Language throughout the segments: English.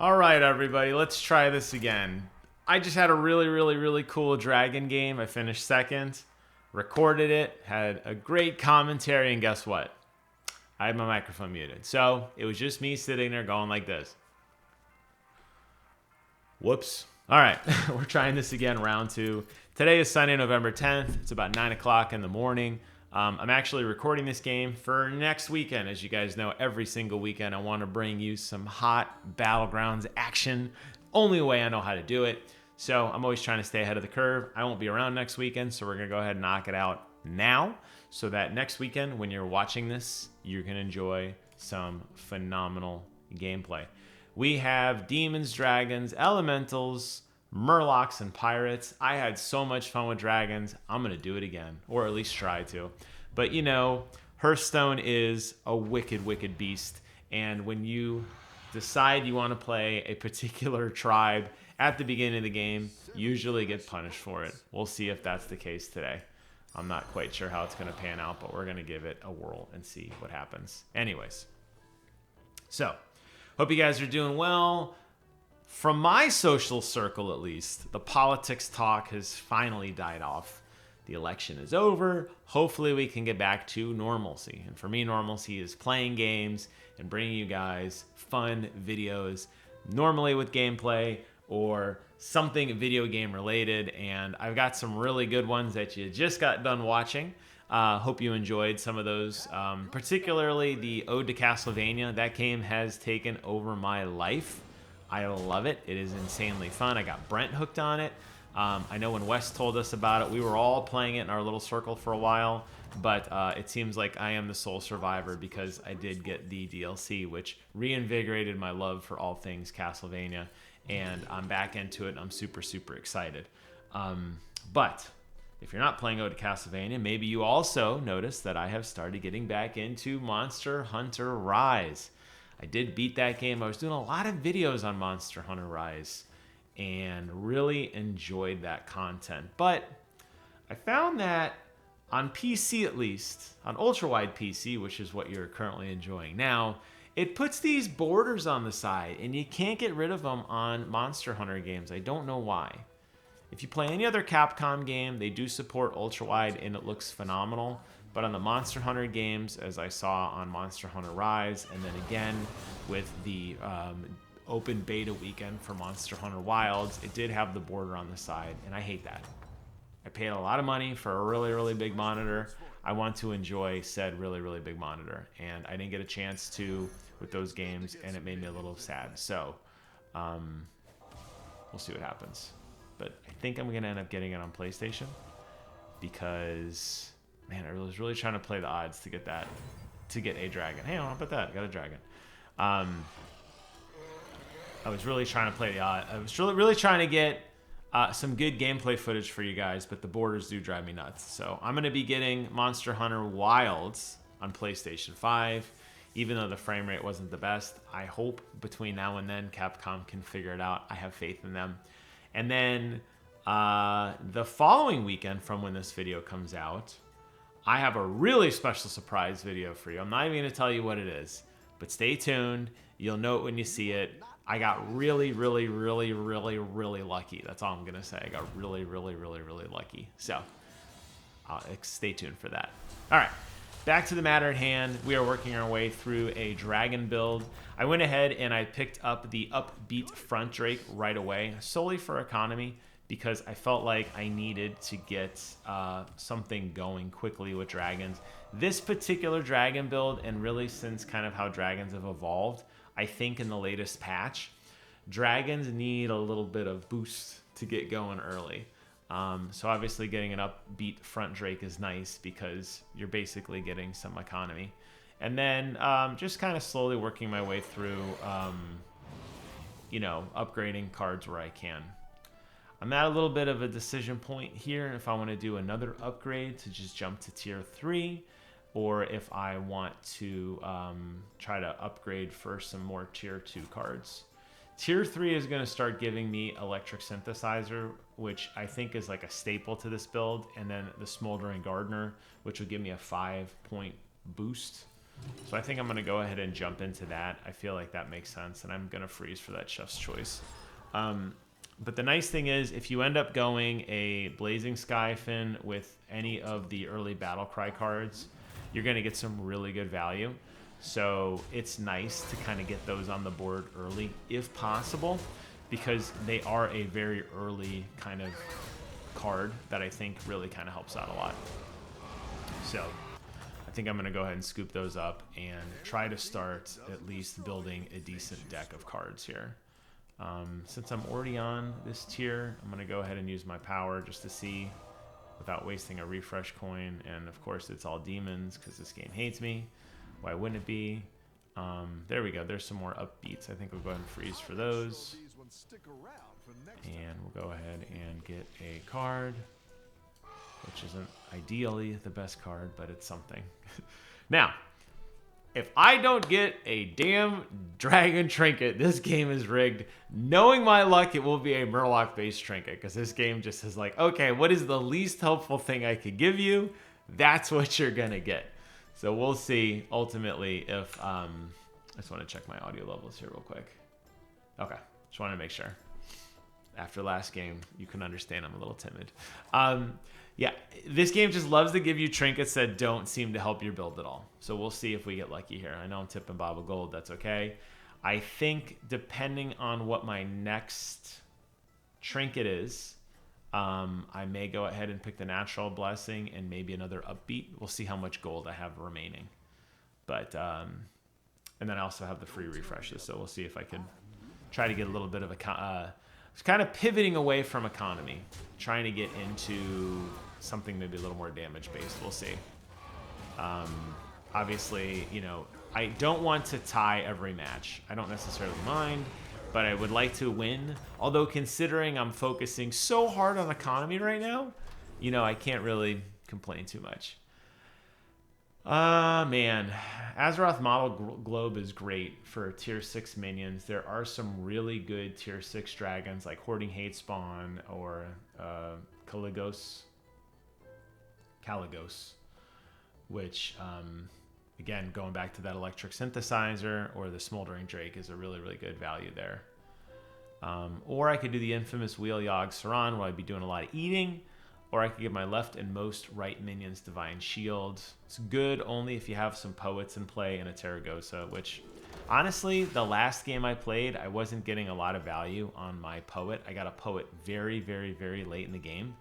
All right, everybody, let's try this again. I just had a really cool dragon game. I finished second, recorded it, had a great commentary, and guess what? I had my microphone muted. So it was just me sitting there going like this. Whoops. All right, we're trying this again, round two. Today is Sunday, November 10th. It's about 9 o'clock in the morning. I'm actually recording this game for next weekend. As you guys know, every single weekend I want to bring you some hot Battlegrounds action. Only way I know how to do it. So I'm always trying to stay ahead of the curve. I won't be around next weekend, so we're going to go ahead and knock it out now so that next weekend when you're watching this, you can enjoy some phenomenal gameplay. We have demons, dragons, elementals, murlocs, and pirates. I had so much fun with dragons. I'm going to do it again, or at least try to. But you know, Hearthstone is a wicked beast. And when you decide you want to play a particular tribe at the beginning of the game, you usually get punished for it. We'll see if that's the case today. I'm not quite sure how it's going to pan out, but we're going to give it a whirl and see what happens. Anyways, so hope you guys are doing well. From my social circle, at least, the politics talk has finally died off. The election is over. Hopefully we can get back to normalcy. And for me, normalcy is playing games and bringing you guys fun videos, normally with gameplay or something video game related. And I've got some really good ones that you just got done watching. Hope you enjoyed some of those, particularly the Ode to Castlevania. That game has taken over my life. I love it. It is insanely fun. I got Brent hooked on it. I know when Wes told us about it, we were all playing it in our little circle for a while, but it seems like I am the sole survivor because I did get the DLC, which reinvigorated my love for all things Castlevania, and I'm back into it, and I'm super excited. But if you're not playing Ode to Castlevania, maybe you also noticed that I have started getting back into Monster Hunter Rise. I did beat that game. I was doing a lot of videos on Monster Hunter Rise and really enjoyed that content. But I found that on PC, at least, on ultra-wide PC, which is what you're currently enjoying now, it puts these borders on the side, and you can't get rid of them on Monster Hunter games. I don't know why. If you play any other Capcom game, they do support ultra-wide, and it looks phenomenal. But on the Monster Hunter games, as I saw on Monster Hunter Rise, and then again with the open beta weekend for Monster Hunter Wilds, it did have the border on the side, and I hate that. I paid a lot of money for a really big monitor. I want to enjoy said really big monitor, and I didn't get a chance to with those games, and it made me a little sad. So we'll see what happens. But I think I'm going to end up getting it on PlayStation because, man, I was really trying to play the odds to get that, to get a dragon. Hey, how about that? I got a dragon. I was really trying to play the odds. I was really trying to get some good gameplay footage for you guys, but the borders do drive me nuts. So I'm going to be getting Monster Hunter Wilds on PlayStation 5, even though the frame rate wasn't the best. I hope between now and then Capcom can figure it out. I have faith in them. And then the following weekend from when this video comes out, I have a really special surprise video for you. I'm not even going to tell you what it is, but stay tuned. You'll know it when you see it. I got really lucky. That's all I'm going to say. I got really lucky. So stay tuned for that. All right, back to the matter at hand. We are working our way through a dragon build. I went ahead and I picked up the upbeat front drake right away, solely for economy, because I felt like I needed to get something going quickly with dragons. This particular dragon build, and really since kind of how dragons have evolved, I think in the latest patch, dragons need a little bit of boost to get going early. So obviously getting an upbeat front drake is nice because you're basically getting some economy. And then just kind of slowly working my way through, upgrading cards where I can. I'm at a little bit of a decision point here if I want to do another upgrade to just jump to tier 3, or if I want to try to upgrade for some more tier 2 cards. Tier 3 is going to start giving me Electric Synthesizer, which I think is like a staple to this build, and then the Smoldering Gardener, which will give me a 5-point boost. So I think I'm going to go ahead and jump into that. I feel like that makes sense, and I'm going to freeze for that Chef's Choice. But the nice thing is, if you end up going a Blazing Skyfin with any of the early Battlecry cards, you're going to get some really good value. So it's nice to kind of get those on the board early, if possible, because they are a very early kind of card that I think really kind of helps out a lot. So I think I'm going to go ahead and scoop those up and try to start at least building a decent deck of cards here. Since I'm already on this tier, I'm going to go ahead and use my power just to see without wasting a refresh coin. And of course, it's all demons because this game hates me. Why wouldn't it be? There we go. There's some more upbeats. I think we'll go ahead and freeze for those. And we'll go ahead and get a card, which isn't ideally the best card, but it's something. Now, if I don't get a damn dragon trinket, this game is rigged. Knowing my luck, it will be a Murloc-based trinket, because this game just is like, okay, what is the least helpful thing I could give you? That's what you're going to get. So we'll see, ultimately, if... I just want to check my audio levels here real quick. Okay, just want to make sure. After last game, you can understand I'm a little timid. Yeah, this game just loves to give you trinkets that don't seem to help your build at all. So we'll see if we get lucky here. I know I'm tipping Bob a gold. That's okay. I think depending on what my next trinket is, I may go ahead and pick the Natural Blessing and maybe another upbeat. We'll see how much gold I have remaining. But, and then I also have the free refreshes. So we'll see if I can try to get a little bit of a... It's kind of pivoting away from economy, trying to get into something maybe a little more damage-based. We'll see. Obviously, you know, I don't want to tie every match. I don't necessarily mind, but I would like to win. Although considering I'm focusing so hard on economy right now, you know, I can't really complain too much. Man, Azeroth Model Globe is great for tier 6 minions. There are some really good tier 6 dragons like Hoarding Hatespawn or Caligos, which, again, going back to that electric synthesizer or the Smoldering Drake is a really, really good value there. Or I could do the infamous Wheel Yogg Saran, where I'd be doing a lot of eating. Or I could give my left and most right minions Divine Shield. It's good only if you have some Poets in play and a Terragosa, which, honestly, the last game I played, I wasn't getting a lot of value on my Poet. I got a Poet very, very, very late in the game,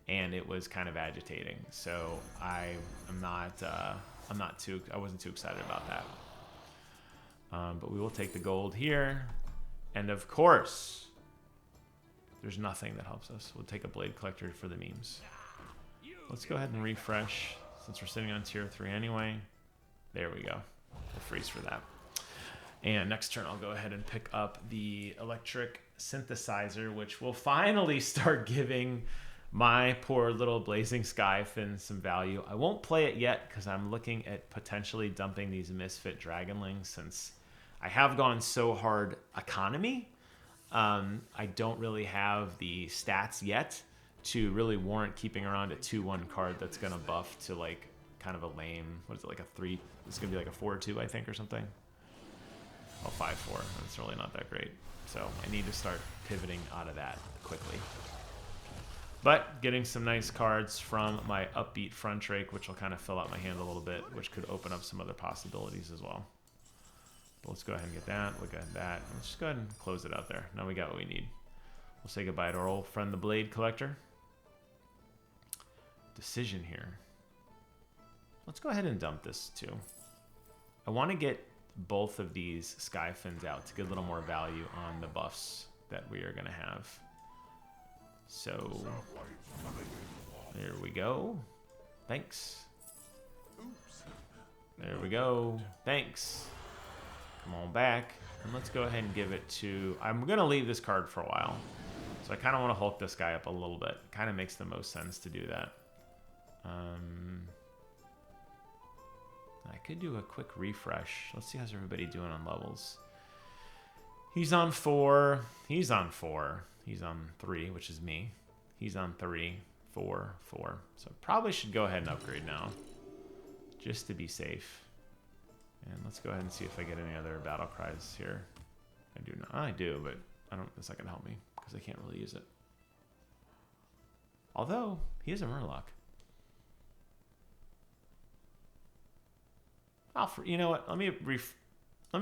and it was kind of agitating. So I wasn't too excited about that. But we will take the gold here. And of course... there's nothing that helps us. We'll take a Blade Collector for the memes. Let's go ahead and refresh since we're sitting on tier 3 anyway. There we go. We'll freeze for that. And next turn, I'll go ahead and pick up the Electric Synthesizer, which will finally start giving my poor little Blazing Skyfin some value. I won't play it yet because I'm looking at potentially dumping these Misfit Dragonlings since I have gone so hard economy. I don't really have the stats yet to really warrant keeping around a 2-1 card that's going to buff to like kind of a lame, what is it, like a 3, it's going to be like a 4-2 I think or something. Oh, 5-4, that's really not that great. So I need to start pivoting out of that quickly. But getting some nice cards from my upbeat Front Drake, which will kind of fill out my hand a little bit, which could open up some other possibilities as well. Let's go ahead and get that. Look at that. Let's just go ahead and close it out there. Now we got what we need. We'll say goodbye to our old friend, the Blade Collector. Decision here. Let's go ahead and dump this too. I want to get both of these Skyfins out to get a little more value on the buffs that we are going to have. So, there we go. Thanks. There we go. Thanks. Come on back, and let's go ahead and give it to... I'm going to leave this card for a while, so I kind of want to Hulk this guy up a little bit. Kind of makes the most sense to do that. I could do a quick refresh. Let's see how's everybody doing on levels. He's on 4. He's on 4. He's on 3, which is me. He's on 3, 4, 4. So probably should go ahead and upgrade now, just to be safe. And let's go ahead and see if I get any other battle cries here. I do not. I do, but I don't. It's not gonna help me because I can't really use it. Although he is a Murloc. You know what? Let me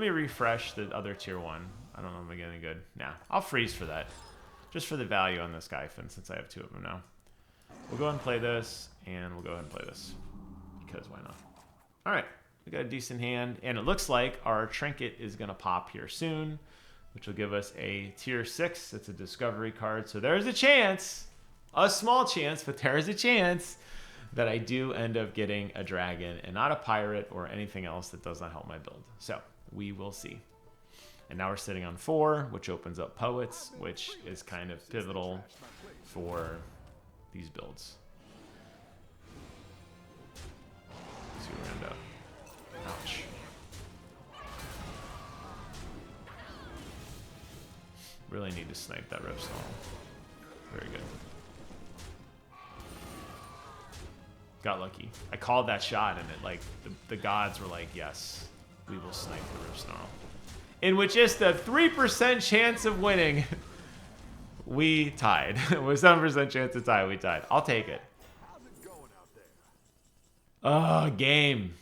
refresh the other tier 1. I don't know if I'm getting good. Nah, I'll freeze for that. Just for the value on this Skyfin, since I have 2 of them now. We'll go ahead and play this, and we'll go ahead and play this. Because why not? Alright, we got a decent hand, and it looks like our trinket is going to pop here soon, which will give us a tier 6. It's a discovery card, so there's a chance, a small chance, but there is a chance that I do end up getting a dragon and not a pirate or anything else that does not help my build. So we will see. And now we're sitting on 4, which opens up poets, which is kind of pivotal for these builds. Let's see where we end up. Ouch. Really need to snipe that Ripstone. Very good. Got lucky. I called that shot and it like the gods were like, yes, we will snipe the Ripsnarl. In with just a 3% chance of winning, we tied. With 7% chance of tie, we tied. I'll take it. Oh, game.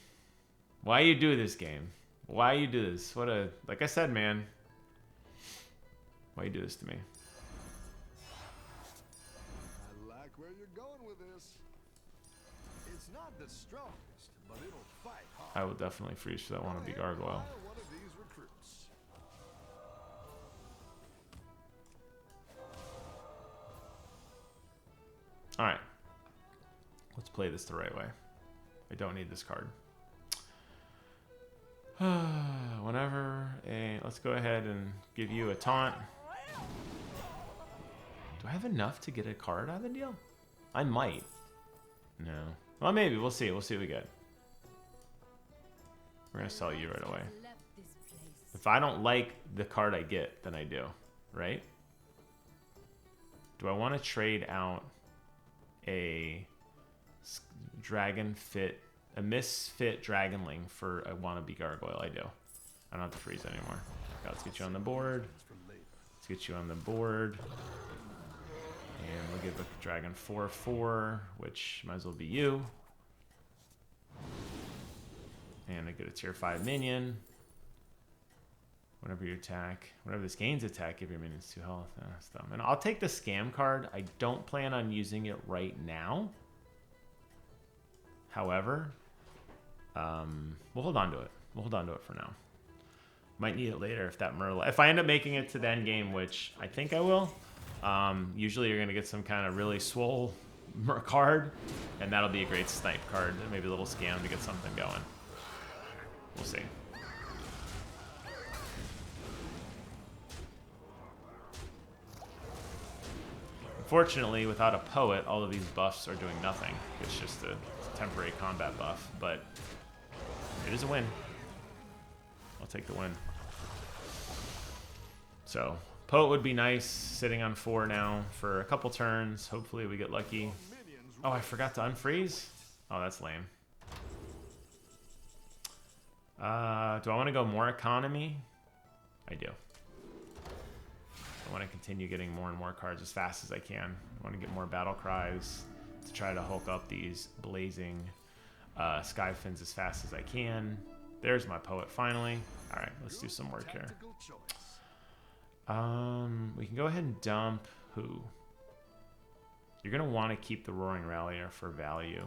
Why you do this, game? Why you do this? What a, like I said, man. Why you do this to me? I like where you're going with this. It's not the strongest, but it'll fight hard. I will definitely freeze for that wannabe gargoyle. Alright. Let's play this the right way. I don't need this card. Let's go ahead and give you a taunt. Do I have enough to get a card out of the deal? I might. No. Well, maybe. We'll see. We'll see what we get. We're going to sell you right away. If I don't like the card I get, then I do. Right? Do I want to trade out a misfit dragonling for a wannabe gargoyle? I do. I don't have to freeze anymore. Okay, let's get you on the board. Let's get you on the board. And we'll give a dragon 4/4, which might as well be you. And I get a tier 5 minion. Whenever you attack, whenever this gains attack, give your minions 2 health. That's dumb. And I'll take the scam card. I don't plan on using it right now. However, we'll hold on to it. We'll hold on to it for now. Might need it later if that Merle. If I end up making it to the end game, which I think I will, usually you're gonna get some kind of really swole card, and that'll be a great snipe card. Maybe a little scam to get something going. We'll see. Unfortunately, without a poet, all of these buffs are doing nothing. It's just a temporary combat buff, but it is a win. I'll take the win. So, poet would be nice, sitting on 4 now for a couple turns. Hopefully we get lucky. Oh, I forgot to unfreeze? Oh, that's lame. Do I want to go more economy? I do. I want to continue getting more and more cards as fast as I can. I want to get more battle cries to try to hulk up these blazing Skyfins as fast as I can. There's my poet finally. All right, let's do some work here. We can go ahead and dump who? You're going to want to keep the Roaring Rallier for value.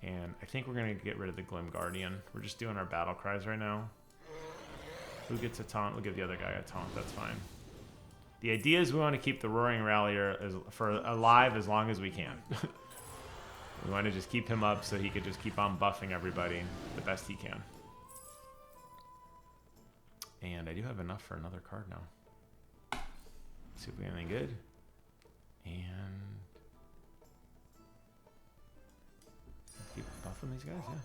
And I think we're going to get rid of the Glim Guardian. We're just doing our battle cries right now. Who gets a taunt? We'll give the other guy a taunt. That's fine. The idea is we want to keep the Roaring Rallier alive as long as we can. We want to just keep him up so he could just keep on buffing everybody the best he can. And I do have enough for another card now. Let's see if we get anything good. And keep buffing these guys, yeah.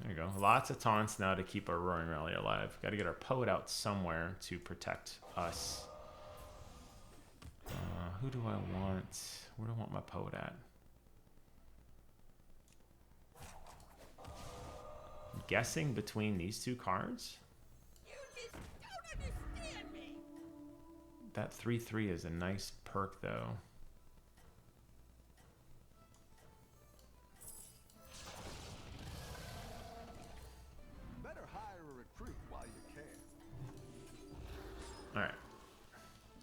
There you go. Lots of taunts now to keep our Roaring Rally alive. Got to get our poet out somewhere to protect us. Who do I want? Where do I want my poet at? I'm guessing between these two cards. You just don't understand me. That 3/3 is a nice perk, though. Better hire a recruit while you can. All right.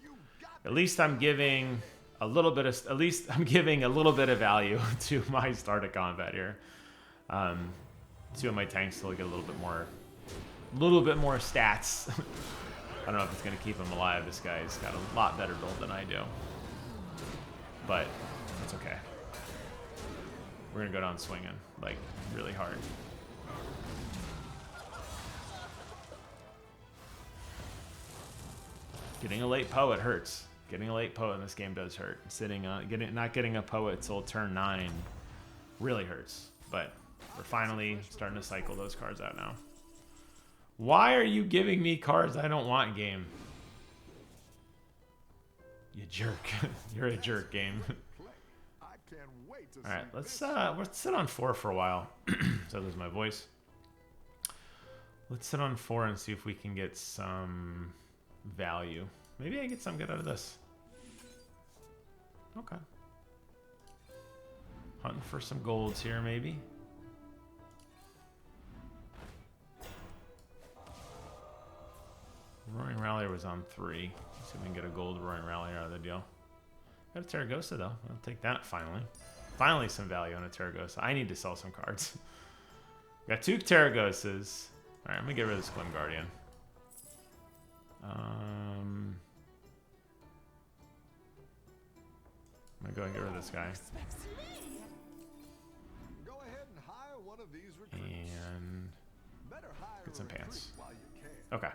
You got At least I'm giving a little bit of value to my start of combat here. Two of my tanks will get a little bit more stats. I don't know if it's gonna keep him alive. This guy's got a lot better build than I do, but it's okay. We're gonna go down swinging like really hard. Getting a late poet hurts. Getting a late poet in this game does hurt. Not getting a poet till turn 9 really hurts. But we're finally starting to cycle those cards out now. Why are you giving me cards I don't want, game? You jerk. You're a jerk, game. play. I can't wait to All right, see let's sit on 4 for a while. So I lose my voice. Let's sit on 4 and see if we can get some value. Maybe I get some good out of this. Okay. Hunting for some golds here, maybe. Roaring Rallier was on 3. Let's see if we can get a gold Roaring Rallier out of the deal. Got a Terragosa, though. I'll take that finally. Finally some value on a Terragosa. I need to sell some cards. Got 2 Terragosas. Alright, I'm going to get rid of this Glim Guardian. I'm going to go and get rid of this guy. Go ahead and hire one of these recruits. And Better hire get some a recruit pants. while you can. Okay.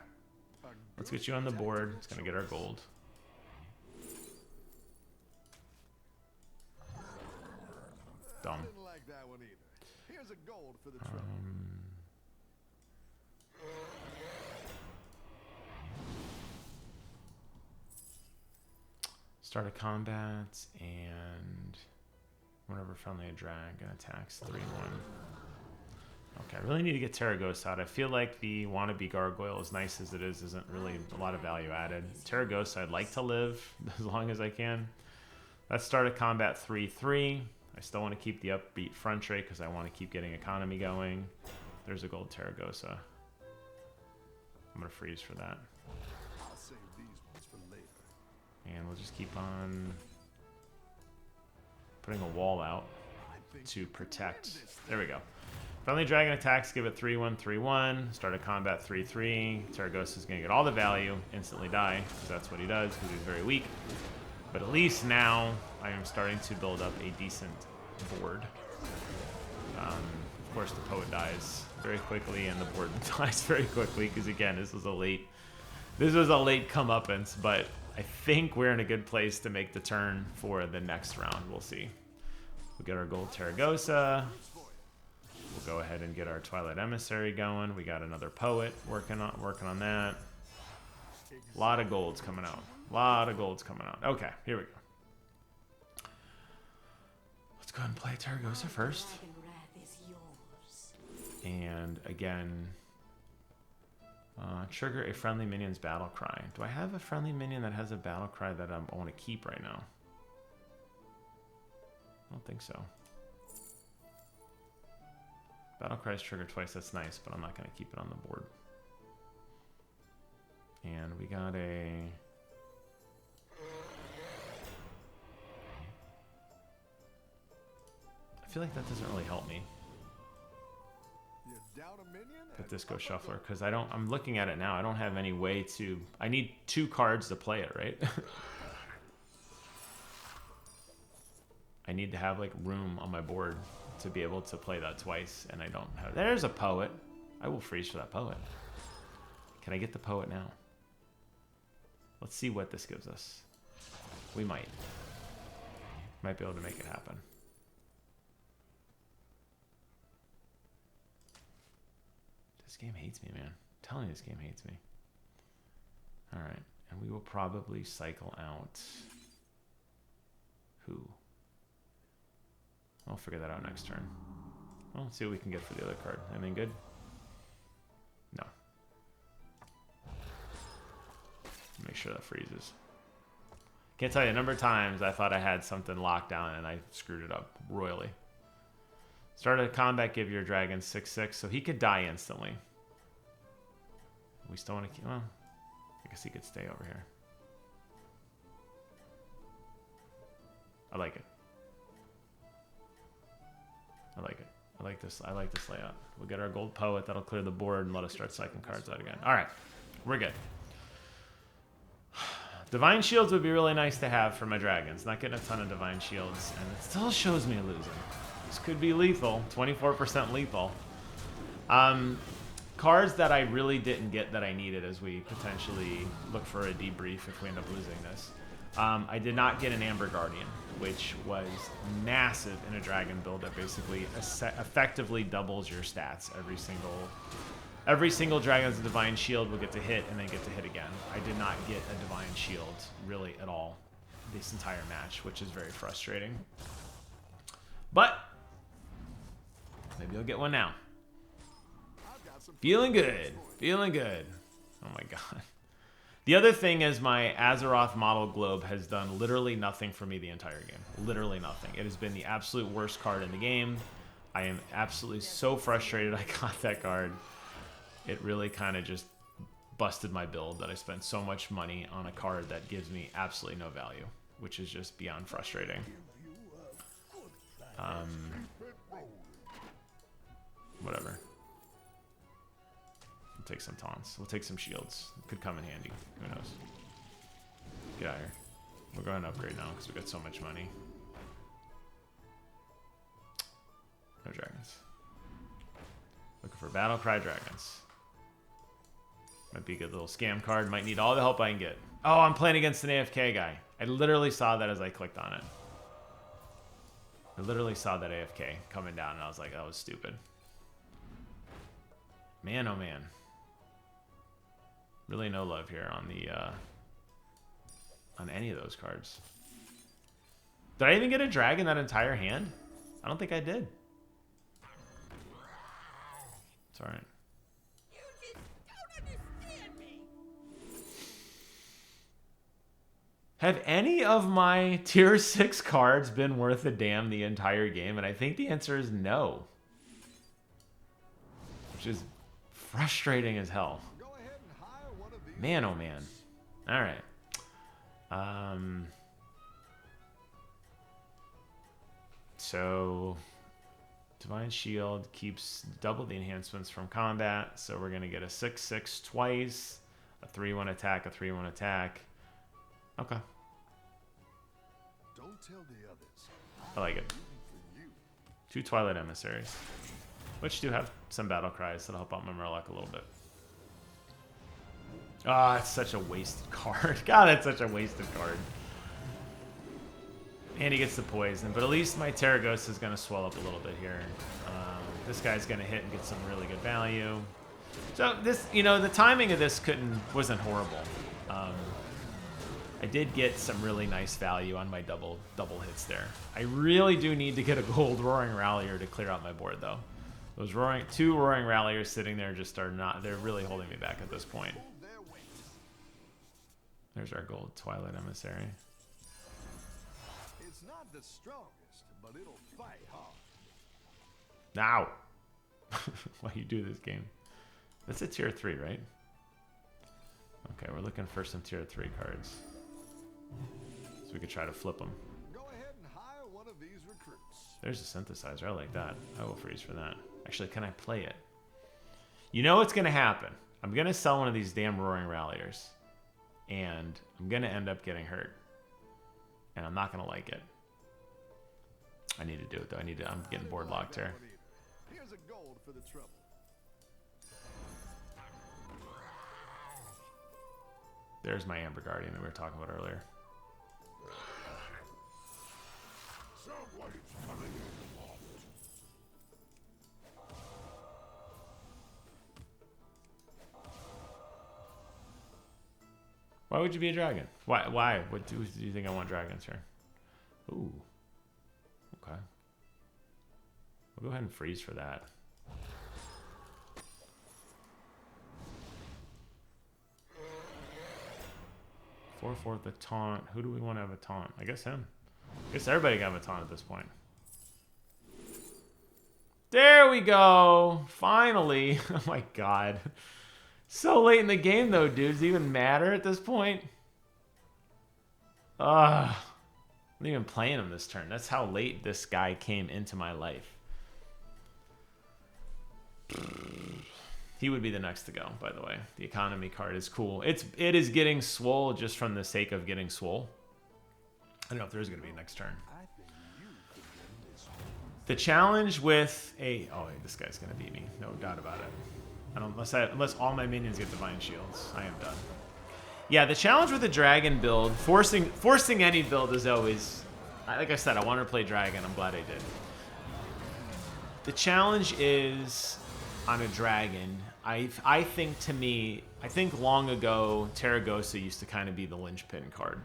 A Let's good get you on the board. tactical It's going to get our gold. I Dumb. didn't like that one either. Here's a gold for the trouble. Start a combat and whenever friendly dragon attacks 3/1. Okay, I really need to get Terragosa out. I feel like the wannabe gargoyle, as nice as it is, isn't really a lot of value added. Terragosa, I'd like to live as long as I can. Let's start a combat 3/3. I still want to keep the upbeat front tray because I want to keep getting economy going. There's a gold Terragosa. I'm going to freeze for that. I'll save these ones for later. And we'll just keep on putting a wall out to protect. There we go. Friendly dragon attacks, give it 3/1, 3/1. Start a combat 3/3. Terragosa's going to get all the value, instantly die, because that's what he does, because he's very weak. But at least now I am starting to build up a decent board. Of course, the poet dies very quickly, and the board dies very quickly, because again, this was a late comeuppance, but I think we're in a good place to make the turn for the next round. We'll see. We get our gold Terragosa. We'll go ahead and get our Twilight Emissary going. We got another poet working on that. A lot of golds coming out. Okay, here we go. Let's go ahead and play Terragosa first. And again, trigger a friendly minion's battle cry. Do I have a friendly minion that has a battle cry that I want to keep right now? I don't think so. Battle cries trigger twice, that's nice, but I'm not going to keep it on the board. And we got a... I feel like that doesn't really help me. You down a minion Put and Disco up a Shuffler, gold. because I'm looking at it now. I don't have any way to... I need 2 cards to play it, right? I need to have like room on my board to be able to play that twice, and I don't have... There's a poet. I will freeze for that poet. Can I get the poet now? Let's see what this gives us. We might. Might be able to make it happen. This game hates me, man. I'm telling you, this game hates me. Alright, and we will probably cycle out... Who? I'll figure that out next turn. Well, let's see what we can get for the other card. Anything good? make sure that freezes. Can't tell you the number of times I thought I had something locked down and I screwed it up royally. Start a combat, give your dragon 6/6, so he could die instantly. We still want to keep, well, I guess he could stay over here. I like it. I like it. I like this. I like this layout. We'll get our gold poet. That'll clear the board and let us start cycling cards out again. All right, we're good. Divine shields would be really nice to have for my dragons. Not getting a ton of divine shields, and it still shows me losing. This could be lethal. 24% lethal. Cards that I really didn't get that I needed as we potentially look for a debrief if we end up losing this. I did not get an Amber Guardian, which was massive in a dragon build that basically effectively doubles your stats. Every single dragon's divine shield will get to hit and then get to hit again. I did not get a divine shield really at all this entire match, which is very frustrating. But maybe I'll get one now. Feeling good. Feeling good. Oh my god. The other thing is my Azeroth model globe has done literally nothing for me the entire game. Literally nothing. It has been the absolute worst card in the game. I am absolutely so frustrated I got that card. It really kind of just busted my build that I spent so much money on a card that gives me absolutely no value, which is just beyond frustrating. Whatever. We'll take some taunts. We'll take some shields. It could come in handy. Who knows? Get out of here. We're going to upgrade now because we got so much money. No dragons. Looking for Battlecry dragons. Might be a good little scam card. Might need all the help I can get. Oh, I'm playing against an AFK guy. I literally saw that as I clicked on it. I literally saw that AFK coming down and I was like, that was stupid. Man, oh man. Really no love here on the on any of those cards. Did I even get a dragon that entire hand? I don't think I did. It's alright. You just don't understand me. Have any of my tier 6 cards been worth a damn the entire game? And I think the answer is no. Which is frustrating as hell. Go ahead and hire one of these. Man, oh man. Alright. So Divine Shield keeps double the enhancements from combat, so we're gonna get a 6/6 twice, a 3/1 attack, a 3/1 attack. Okay. Don't tell the others. I like it. For you. 2 Twilight Emissaries, which do have some battle cries that'll help out my Murloc a little bit. Ah, it's such a wasted card. God, that's such a wasted card. And he gets the poison, but at least my Terraghost is going to swell up a little bit here. This guy's going to hit and get some really good value. So this, you know, the timing of this wasn't horrible. I did get some really nice value on my double hits there. I really do need to get a gold Roaring Rallier to clear out my board, though. Those two Roaring Ralliers sitting there just are not, they're really holding me back at this point. There's our gold Twilight Emissary. It's not the strongest, but it'll fight hard. Now! Why you do this game? That's a tier 3, right? Okay, we're looking for some tier 3 cards. So we could try to flip them. Go ahead and hire one of these recruits. There's a synthesizer. I like that. I will freeze for that. Actually, can I play it? You know what's going to happen. I'm going to sell one of these damn Roaring Ralliers. And I'm going to end up getting hurt. And I'm not going to like it. I need to do it, though. I'm getting board locked here. Here's a gold for the trouble. There's my Amber Guardian that we were talking about earlier. Why would you be a dragon? Why? What do you think I want dragons here? Ooh. Okay. We'll go ahead and freeze for that. 4-4 with a taunt. Who do we want to have a taunt? I guess him. I guess everybody can have a taunt at this point. There we go. Finally. Oh my god. So late in the game though, dude. Does it even matter at this point? I'm not even playing him this turn. That's how late this guy came into my life. He would be the next to go, by the way. The economy card is cool. It is getting swole just from the sake of getting swole. I don't know if there is going to be a next turn. The challenge with a... Oh, this guy's going to beat me. No doubt about it. Unless all my minions get Divine Shields, I am done. Yeah, the challenge with the Dragon build, forcing any build is always... Like I said, I wanted to play Dragon. I'm glad I did. The challenge is on a Dragon. I think long ago, Terragosa used to kind of be the linchpin card.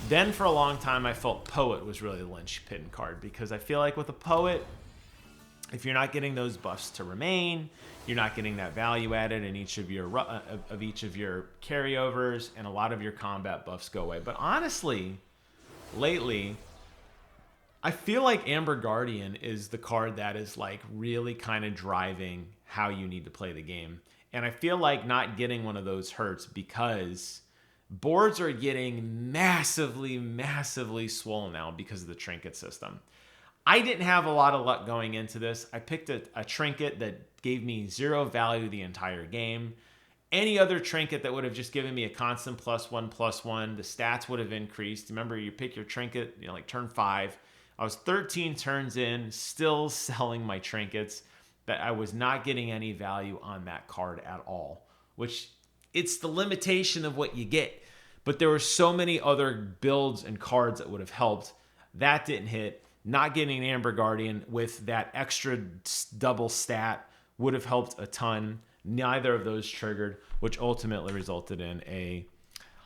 Then for a long time, I felt Poet was really the linchpin card because I feel like with a Poet, if you're not getting those buffs to remain, you're not getting that value added in each of your carryovers, and a lot of your combat buffs go away. But honestly, lately, I feel like Amber Guardian is the card that is like really kind of driving how you need to play the game. And I feel like not getting one of those hurts because boards are getting massively, massively swollen now because of the trinket system. I didn't have a lot of luck going into this. I picked a trinket that gave me 0 value the entire game. Any other trinket that would have just given me a constant +1/+1, the stats would have increased. Remember, you pick your trinket, you know, like turn 5. I was 13 turns in, still selling my trinkets, that I was not getting any value on that card at all, which it's the limitation of what you get. But there were so many other builds and cards that would have helped. That didn't hit. Not getting an Amber Guardian with that extra double stat would have helped a ton. Neither of those triggered, which ultimately resulted in a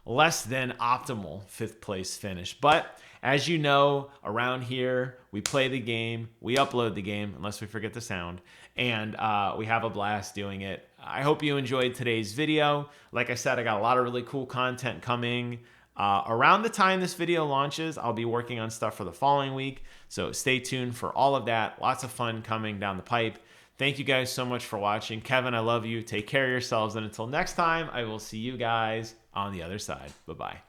less than optimal 5th place finish. But as you know, around here, we play the game, we upload the game, unless we forget the sound, and we have a blast doing it. I hope you enjoyed today's video. Like I said, I got a lot of really cool content coming. Around the time this video launches, I'll be working on stuff for the following week, so stay tuned for all of that. Lots of fun coming down the pipe. Thank you guys so much for watching. Kevin, I love you. Take care of yourselves, and until next time, I will see you guys on the other side. Bye-bye.